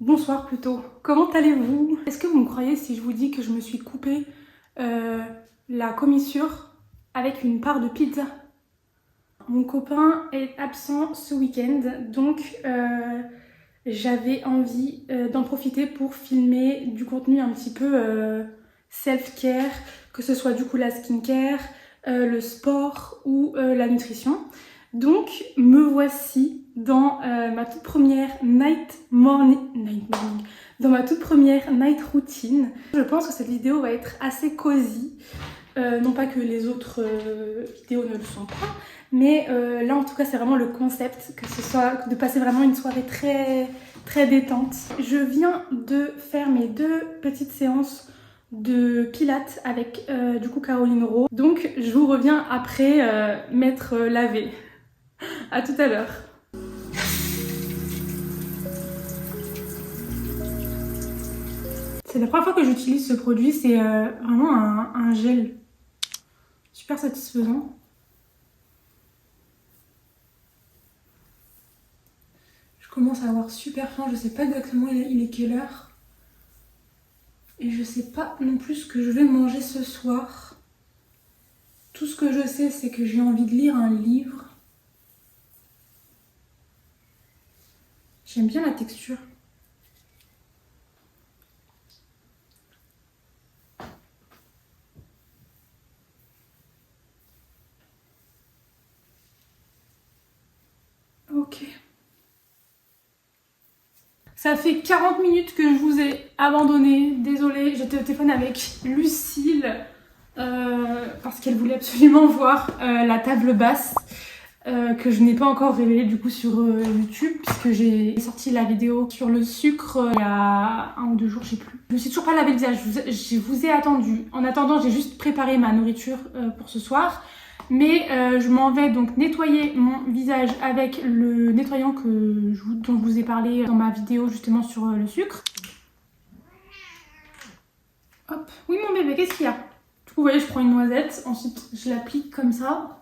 Bonsoir plutôt. Comment allez-vous? Est-ce que vous me croyez si je vous dis que je me suis coupé la commissure avec une part de pizza? Mon copain est absent ce week-end, donc j'avais envie d'en profiter pour filmer du contenu un petit peu self-care, que ce soit du coup la skincare, le sport ou la nutrition. Donc me voici dans ma toute première dans ma toute première night routine. Je pense que cette vidéo va être assez cosy, non pas que les autres vidéos ne le sont pas, mais là en tout cas c'est vraiment le concept, que ce soit de passer vraiment une soirée très détente. Je viens de faire mes 2 petites séances de pilates avec du coup Caroline Rowe. Donc je vous reviens après m'être lavée. À tout à l'heure. C'est la première fois que j'utilise ce produit, c'est vraiment un gel super satisfaisant. Je commence à avoir super faim, je sais pas exactement il est quelle heure. Et je sais pas non plus ce que je vais manger ce soir. Tout ce que je sais, c'est que j'ai envie de lire un livre. J'aime bien la texture. Ok. Ça fait 40 minutes que je vous ai abandonné. Désolée, j'étais au téléphone avec Lucille parce qu'elle voulait absolument voir la table basse que je n'ai pas encore révélée du coup sur YouTube, puisque j'ai sorti la vidéo sur le sucre il y a 1 ou 2 jours, je sais plus. Je me suis toujours pas lavé le visage, je vous ai attendu. En attendant, j'ai juste préparé ma nourriture pour ce soir. Mais je m'en vais donc nettoyer mon visage avec le nettoyant dont je vous ai parlé dans ma vidéo justement sur le sucre. Hop, oui mon bébé, qu'est-ce qu'il y a? Du coup vous voyez, je prends une noisette, ensuite je l'applique comme ça.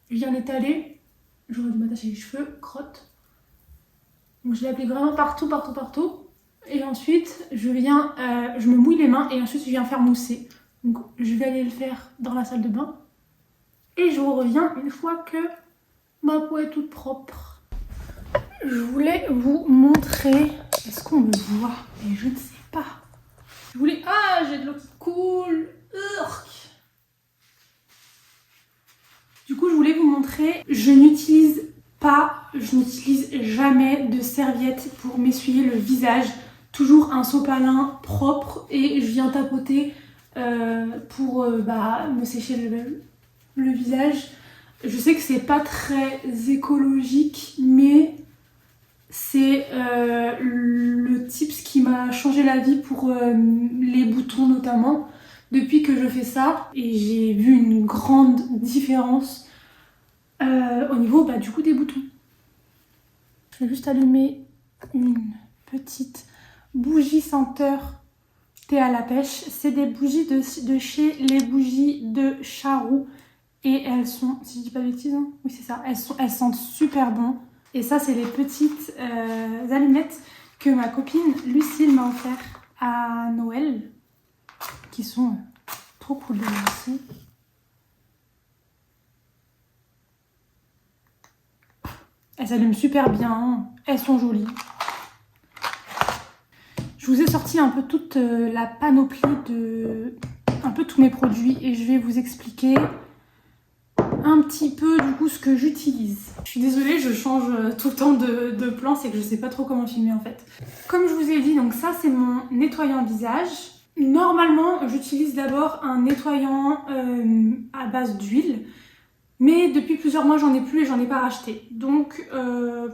Je viens l'étaler, j'aurais dû m'attacher les cheveux, crotte. Donc je l'applique vraiment partout. Et ensuite je me mouille les mains et ensuite je viens faire mousser. Donc je vais aller le faire dans la salle de bain. Et je vous reviens une fois que ma peau est toute propre. Je voulais vous montrer... Est-ce qu'on me voit? Et je ne sais pas. Ah, j'ai de l'eau qui coule. Urk. Du coup, je voulais vous montrer... Je n'utilise jamais de serviette pour m'essuyer le visage. Toujours un sopalin propre et je viens tapoter pour me sécher le visage. Je sais que c'est pas très écologique, mais c'est le tips qui m'a changé la vie pour les boutons notamment, depuis que je fais ça. Et j'ai vu une grande différence au niveau du coup des boutons. Je vais juste allumer une petite bougie senteur thé à la pêche. C'est des bougies de chez les bougies de Charroux. Et elles sont, si je dis pas de bêtises, hein, oui c'est ça, elles sentent super bon. Et ça c'est les petites allumettes que ma copine Lucille m'a offert à Noël, qui sont trop cool aussi. Elles s'allument super bien, elles sont jolies. Je vous ai sorti un peu toute la panoplie de un peu tous mes produits et je vais vous expliquer un petit peu du coup ce que j'utilise. Je suis désolée, je change tout le temps de plan, c'est que je sais pas trop comment filmer en fait. Comme je vous ai dit, donc ça c'est mon nettoyant visage. Normalement, j'utilise d'abord un nettoyant à base d'huile. Mais depuis plusieurs mois, j'en ai plus et j'en ai pas racheté. Donc,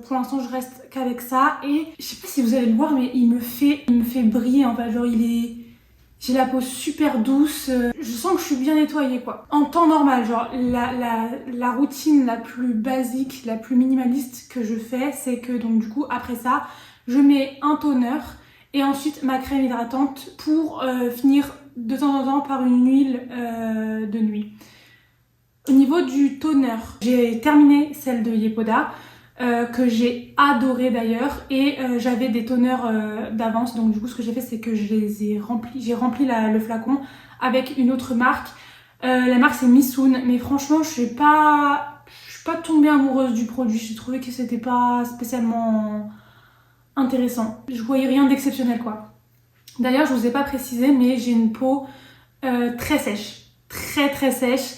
pour l'instant, je reste qu'avec ça. Et je sais pas si vous allez le voir, mais il me fait briller. En fait, genre, j'ai la peau super douce. Je sens que je suis bien nettoyée, quoi. En temps normal, genre, la routine la plus basique, la plus minimaliste que je fais, c'est que, donc, du coup, après ça, je mets un toner et ensuite ma crème hydratante pour finir de temps en temps par une huile de nuit. Au niveau du toner, j'ai terminé celle de Yepoda, que j'ai adoré d'ailleurs, et j'avais des toners d'avance, donc du coup ce que j'ai fait c'est que j'ai rempli le flacon avec une autre marque. La marque c'est Missoun, mais franchement je suis pas tombée amoureuse du produit, j'ai trouvé que c'était pas spécialement intéressant. Je voyais rien d'exceptionnel quoi. D'ailleurs je vous ai pas précisé, mais j'ai une peau très sèche, très sèche.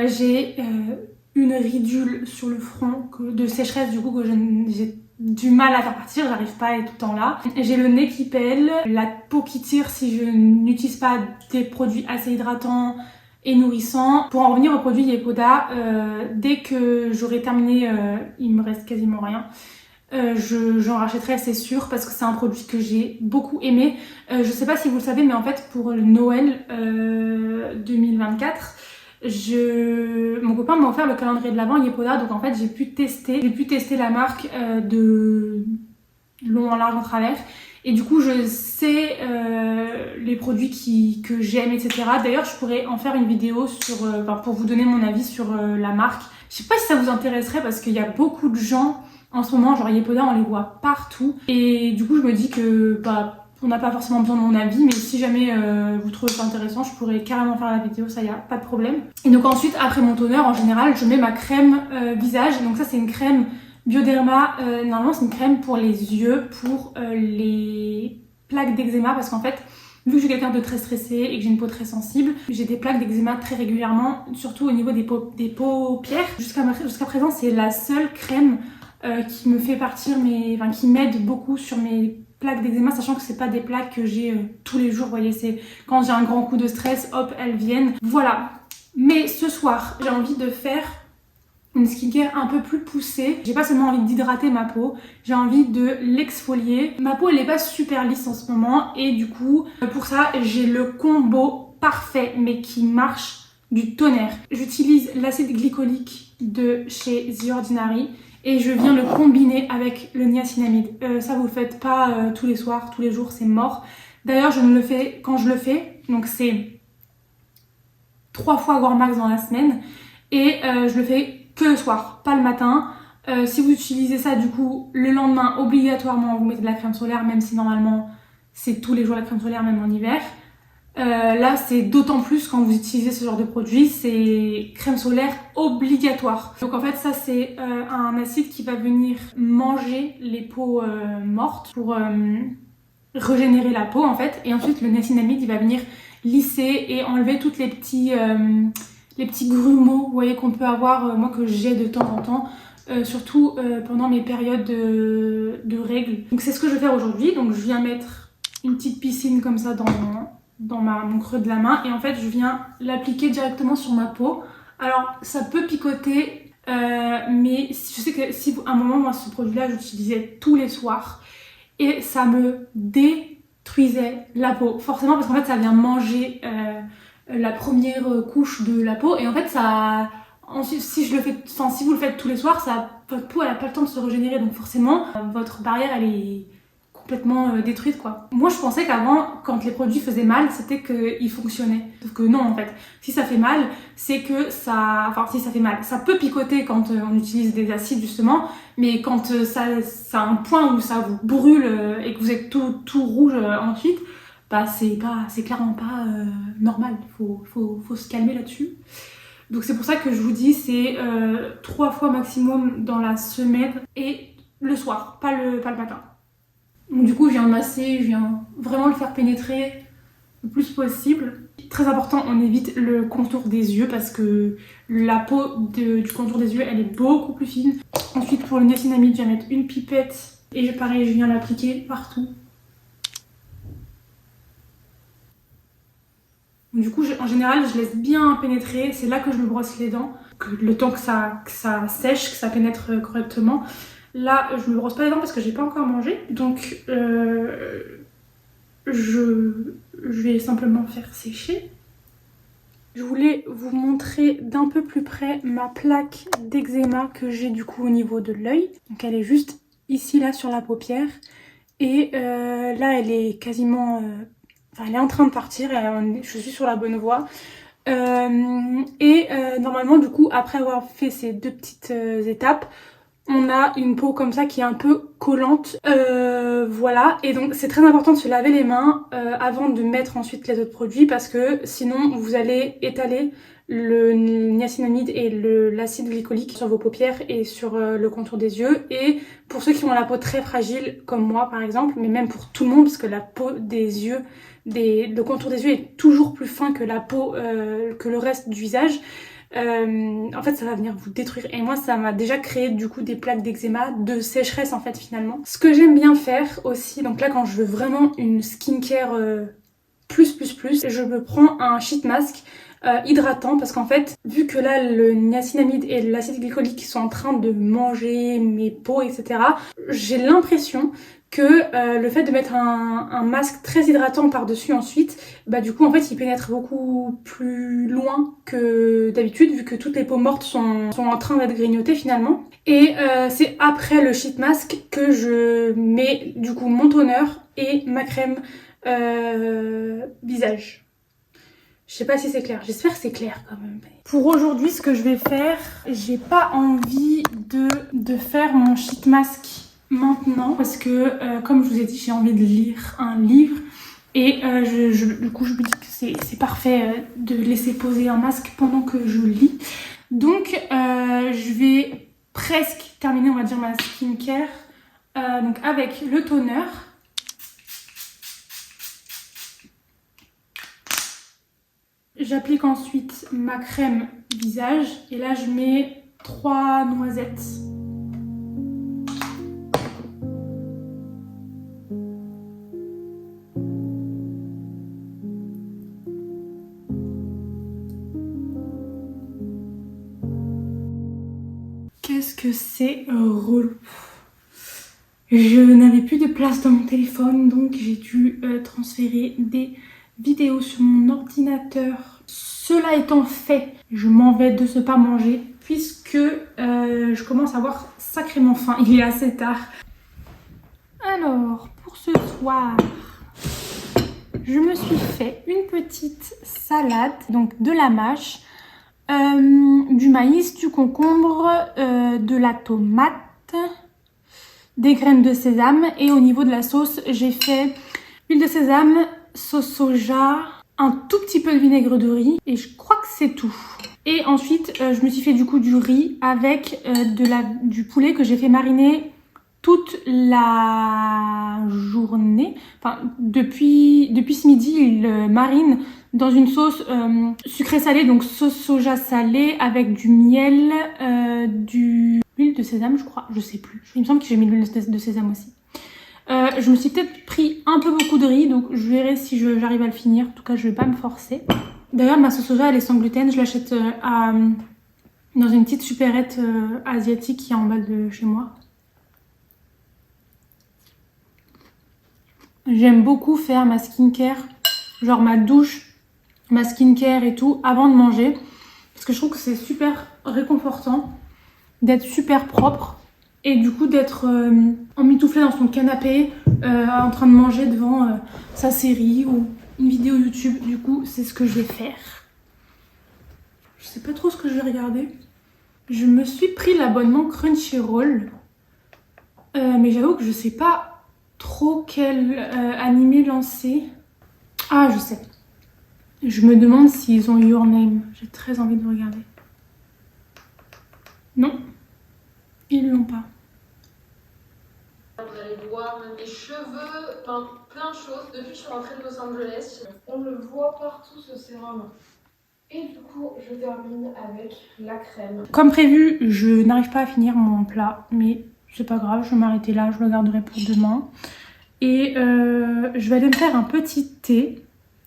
J'ai une ridule sur le front de sécheresse du coup que j'ai du mal à faire partir, j'arrive pas à être tout le temps là. J'ai le nez qui pèle, la peau qui tire si je n'utilise pas des produits assez hydratants et nourrissants. Pour en revenir au produit Yepoda, dès que j'aurai terminé, il me reste quasiment rien. J'en rachèterai, c'est sûr, parce que c'est un produit que j'ai beaucoup aimé. Je sais pas si vous le savez, mais en fait pour le Noël 2024, mon copain m'a offert le calendrier de l'Avent Yepoda, donc en fait j'ai pu tester la marque de long en large en travers, et du coup je sais les produits que j'aime, etc. D'ailleurs je pourrais en faire une vidéo pour vous donner mon avis sur la marque. Je sais pas si ça vous intéresserait parce qu'il y a beaucoup de gens en ce moment, genre Yepoda on les voit partout, et du coup je me dis que on n'a pas forcément besoin de mon avis, mais si jamais vous trouvez ça intéressant, je pourrais carrément faire la vidéo, ça y a pas de problème. Et donc ensuite, après mon toner, en général, je mets ma crème visage. Donc ça, c'est une crème Bioderma. Normalement, c'est une crème pour les yeux, pour les plaques d'eczéma, parce qu'en fait, vu que je suis quelqu'un de très stressé et que j'ai une peau très sensible, j'ai des plaques d'eczéma très régulièrement, surtout au niveau des paupières. Jusqu'à présent, c'est la seule crème qui me fait partir qui m'aide beaucoup sur mes plaques d'eczéma, sachant que c'est pas des plaques que j'ai tous les jours, vous voyez, c'est quand j'ai un grand coup de stress, hop, elles viennent. Voilà. Mais ce soir, j'ai envie de faire une skincare un peu plus poussée. J'ai pas seulement envie d'hydrater ma peau, j'ai envie de l'exfolier. Ma peau elle est pas super lisse en ce moment, et du coup, pour ça, j'ai le combo parfait, mais qui marche, du tonnerre. J'utilise l'acide glycolique de chez The Ordinary, et je viens le combiner avec le niacinamide. Ça vous le faites pas tous les soirs, tous les jours, c'est mort. D'ailleurs, je ne le fais quand je le fais, donc c'est 3 fois grand max dans la semaine, et je le fais que le soir, pas le matin. Si vous utilisez ça du coup le lendemain, obligatoirement vous mettez de la crème solaire, même si normalement c'est tous les jours la crème solaire, même en hiver. Là c'est d'autant plus quand vous utilisez ce genre de produit, c'est crème solaire obligatoire. Donc en fait ça c'est un acide qui va venir manger les peaux mortes pour régénérer la peau en fait, et ensuite le niacinamide il va venir lisser et enlever toutes les petits grumeaux, vous voyez, qu'on peut avoir, moi que j'ai de temps en temps, surtout pendant mes périodes de règles. Donc c'est ce que je vais faire aujourd'hui. Donc je viens mettre une petite piscine comme ça dans mon creux de la main, et en fait je viens l'appliquer directement sur ma peau. Alors ça peut picoter, mais je sais que si à un moment, moi ce produit là j'utilisais tous les soirs et ça me détruisait la peau, forcément, parce qu'en fait ça vient manger la première couche de la peau, et en fait ça ensuite si vous le faites tous les soirs, votre peau elle a pas le temps de se régénérer, donc forcément votre barrière elle est complètement détruite quoi. Moi je pensais qu'avant, quand les produits faisaient mal, c'était qu'ils fonctionnaient, sauf que non en fait. Si ça fait mal, c'est que si ça fait mal, ça peut picoter quand on utilise des acides justement, mais quand ça a un point où ça vous brûle et que vous êtes tout rouge ensuite, c'est clairement pas normal. Faut se calmer là-dessus. Donc c'est pour ça que je vous dis, c'est 3 fois maximum dans la semaine, et le soir, pas le matin. Donc du coup, je viens masser, je viens vraiment le faire pénétrer le plus possible. Très important, on évite le contour des yeux parce que la peau du contour des yeux, elle est beaucoup plus fine. Ensuite, pour le niacinamide, je vais mettre une pipette et pareil, je viens l'appliquer partout. Du coup, en général, je laisse bien pénétrer. C'est là que je me brosse les dents, le temps que ça sèche, que ça pénètre correctement. Là, je me brosse pas les dents parce que j'ai pas encore mangé. Donc, je vais simplement faire sécher. Je voulais vous montrer d'un peu plus près ma plaque d'eczéma que j'ai du coup au niveau de l'œil. Donc elle est juste ici là sur la paupière. Et là elle est quasiment... Enfin elle est en train de partir, je suis sur la bonne voie. Normalement du coup après avoir fait ces deux petites étapes, on a une peau comme ça qui est un peu collante, voilà, et donc c'est très important de se laver les mains avant de mettre ensuite les autres produits parce que sinon vous allez étaler le niacinamide et l'acide glycolique sur vos paupières et sur le contour des yeux. Et pour ceux qui ont la peau très fragile comme moi par exemple, mais même pour tout le monde parce que la peau des yeux, le contour des yeux est toujours plus fin que la peau, que le reste du visage. En fait ça va venir vous détruire et moi ça m'a déjà créé du coup des plaques d'eczéma, de sécheresse en fait finalement. Ce que j'aime bien faire aussi, donc là quand je veux vraiment une skincare plus, je me prends un sheet mask hydratant parce qu'en fait vu que là le niacinamide et l'acide glycolique sont en train de manger mes peaux etc, j'ai l'impression que le fait de mettre un masque très hydratant par dessus ensuite, bah du coup en fait il pénètre beaucoup plus loin que d'habitude vu que toutes les peaux mortes sont en train d'être grignotées finalement. Et c'est après le sheet mask que je mets du coup mon toner et ma crème visage. Je sais pas si c'est clair, j'espère que c'est clair quand même. Pour aujourd'hui ce que je vais faire, j'ai pas envie de faire mon sheet mask maintenant parce que comme je vous ai dit j'ai envie de lire un livre et du coup je me dis que c'est parfait de laisser poser un masque pendant que je lis. Donc je vais presque terminer on va dire ma skincare donc avec le toner. J'applique ensuite ma crème visage et là je mets 3 noisettes. Qu'est-ce que c'est relou. Je n'avais plus de place dans mon téléphone donc j'ai dû transférer des vidéos sur mon ordinateur. Cela étant fait, je m'en vais de ce pas manger puisque je commence à avoir sacrément faim, il est assez tard. Alors, pour ce soir, je me suis fait une petite salade, donc de la mâche, du maïs, du concombre, de la tomate, des graines de sésame et au niveau de la sauce, j'ai fait huile de sésame, sauce soja, un tout petit peu de vinaigre de riz et je crois que c'est tout. Et ensuite, je me suis fait du coup du riz avec du poulet que j'ai fait mariner toute la journée. Enfin, depuis ce midi, il marine dans une sauce sucrée salée, donc sauce soja salée avec du miel, du huile de sésame, je crois, je sais plus. Il me semble que j'ai mis de l'huile de sésame aussi. Je me suis peut-être pris un peu beaucoup de riz, donc je verrai si j'arrive à le finir. En tout cas, je vais pas me forcer. D'ailleurs, ma sauce soja, elle est sans gluten. Je l'achète dans une petite supérette asiatique qui est en bas de chez moi. J'aime beaucoup faire ma skincare, genre ma douche, ma skincare et tout, avant de manger. Parce que je trouve que c'est super réconfortant d'être super propre. Et du coup d'être emmitouflée dans son canapé en train de manger devant sa série ou une vidéo YouTube. Du coup c'est ce que je vais faire. Je sais pas trop ce que je vais regarder. Je me suis pris l'abonnement Crunchyroll. Mais j'avoue que je sais pas trop quel animé lancer. Ah je sais. Je me demande s'ils ont Your Name. J'ai très envie de regarder. Non. Ils l'ont pas. Vous allez voir mes cheveux, enfin plein de choses. Depuis que je suis rentrée de Los Angeles, on le voit partout ce sérum. Et du coup, je termine avec la crème. Comme prévu, je n'arrive pas à finir mon plat, mais c'est pas grave, je vais m'arrêter là, je le garderai pour demain. Et je vais aller me faire un petit thé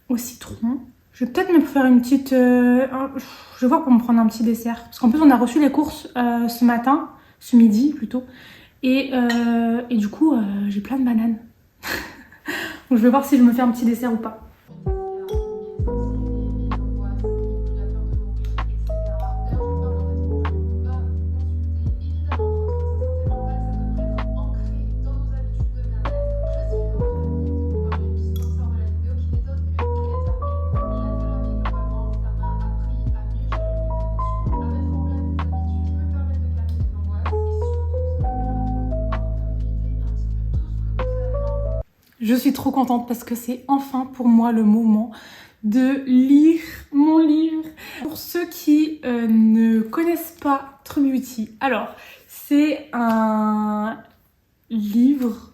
au citron. Je vais peut-être me faire une petite... je vais voir pour me prendre un petit dessert. Parce qu'en plus, on a reçu les courses ce midi plutôt. Et du coup, j'ai plein de bananes. Donc je vais voir si je me fais un petit dessert ou pas. Je suis trop contente parce que c'est enfin pour moi le moment de lire mon livre. Pour ceux qui ne connaissent pas True Beauty, alors c'est un livre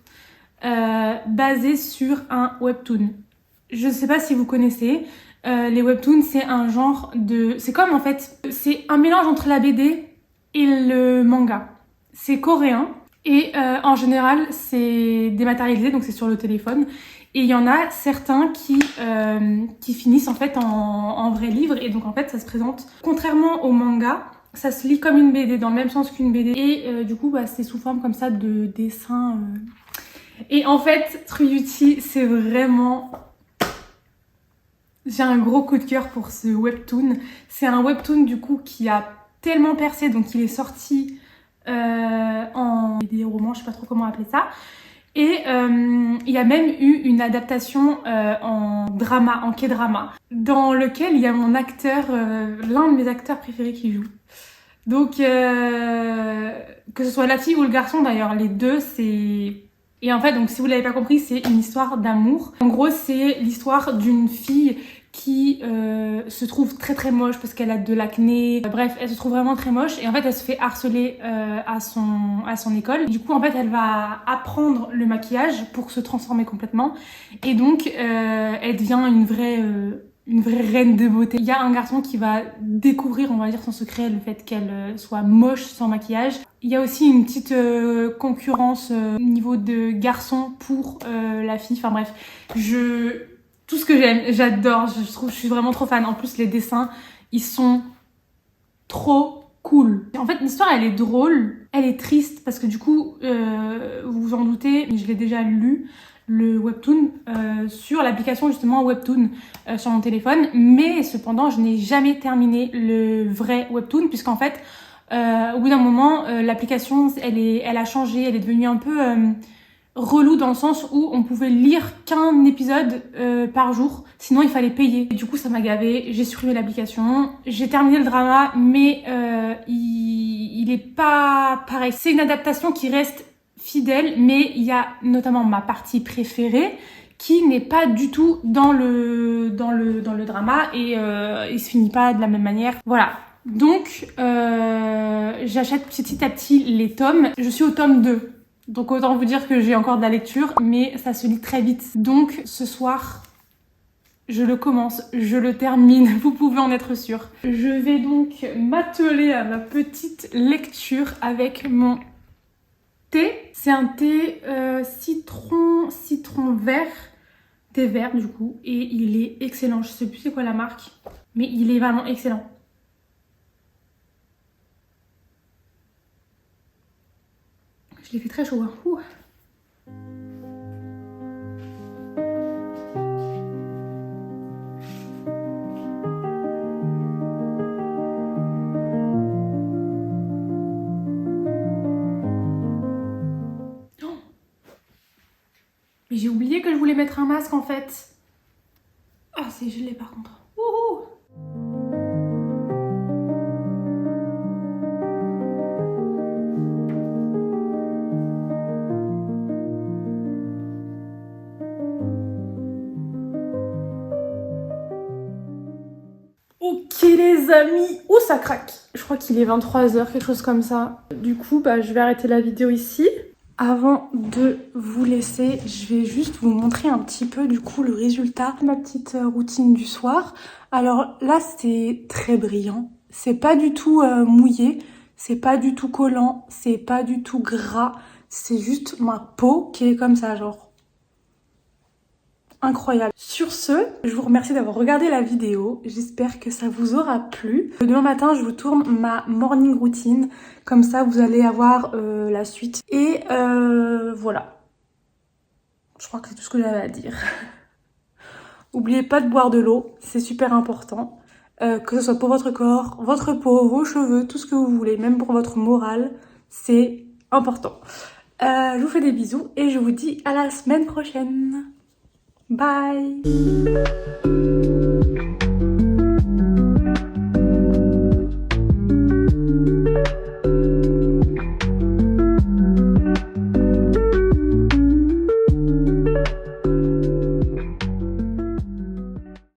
basé sur un webtoon. Je ne sais pas si vous connaissez, les webtoons c'est un genre de... C'est comme en fait, c'est un mélange entre la BD et le manga. C'est coréen. Et en général, c'est dématérialisé, donc c'est sur le téléphone. Et il y en a certains qui finissent en fait en vrai livre. Et donc en fait, ça se présente contrairement au manga. Ça se lit comme une BD, dans le même sens qu'une BD. Et du coup, bah, c'est sous forme comme ça de dessin. Et en fait, True Beauty, c'est vraiment... J'ai un gros coup de cœur pour ce webtoon. C'est un webtoon du coup qui a tellement percé, donc il est sorti... en des romans, je sais pas trop comment appeler ça. Et il y a même eu une adaptation en drama, en K-drama, dans lequel il y a mon acteur, l'un de mes acteurs préférés qui joue. Donc que ce soit la fille ou le garçon d'ailleurs, les deux c'est... Et en fait, donc si vous l'avez pas compris, c'est une histoire d'amour. En gros, c'est l'histoire d'une fille qui se trouve très très moche parce qu'elle a de l'acné. Bref, elle se trouve vraiment très moche et en fait elle se fait harceler à son école. Du coup en fait elle va apprendre le maquillage pour se transformer complètement et donc elle devient une vraie reine de beauté. Il y a un garçon qui va découvrir, on va dire, son secret, le fait qu'elle soit moche sans maquillage. Il y a aussi une petite concurrence au niveau de garçon pour la fille. Enfin bref, tout ce que j'aime, j'adore, je suis vraiment trop fan. En plus, les dessins, ils sont trop cool. En fait, l'histoire, elle est drôle, elle est triste, parce que du coup, vous vous en doutez, mais je l'ai déjà lu, le webtoon, sur l'application justement Webtoon sur mon téléphone. Mais cependant, je n'ai jamais terminé le vrai webtoon, puisqu'en fait, au bout d'un moment, l'application, elle a changé, elle est devenue un peu... relou dans le sens où on pouvait lire qu'un épisode par jour, sinon il fallait payer. Et du coup ça m'a gavé, j'ai supprimé l'application, j'ai terminé le drama, mais il est pas pareil. C'est une adaptation qui reste fidèle, mais il y a notamment ma partie préférée qui n'est pas du tout dans le drama et il se finit pas de la même manière. Voilà. Donc j'achète petit à petit les tomes. Je suis au tome 2. Donc autant vous dire que j'ai encore de la lecture, mais ça se lit très vite. Donc ce soir, je le commence, je le termine, vous pouvez en être sûr. Je vais donc m'atteler à ma petite lecture avec mon thé. C'est un thé citron vert, thé vert du coup, et il est excellent. Je sais plus c'est quoi la marque, mais il est vraiment excellent. Je l'ai fait très chaud, hein. Ouh. Oh. Mais j'ai oublié que je voulais mettre un masque en fait. Ah, c'est gelé par contre. Wouhou. Ok les amis, oh ça craque. Je crois qu'il est 23h, quelque chose comme ça. Du coup, bah, je vais arrêter la vidéo ici. Avant de vous laisser, je vais juste vous montrer un petit peu du coup le résultat de ma petite routine du soir. Alors là, c'est très brillant. C'est pas du tout mouillé, c'est pas du tout collant, c'est pas du tout gras. C'est juste ma peau qui est comme ça, genre incroyable. Sur ce, je vous remercie d'avoir regardé la vidéo. J'espère que ça vous aura plu. Demain matin, je vous tourne ma morning routine. Comme ça, vous allez avoir la suite. Et voilà. Je crois que c'est tout ce que j'avais à dire. N'oubliez pas de boire de l'eau. C'est super important. Que ce soit pour votre corps, votre peau, vos cheveux, tout ce que vous voulez. Même pour votre morale. C'est important. Je vous fais des bisous et je vous dis à la semaine prochaine. Bye.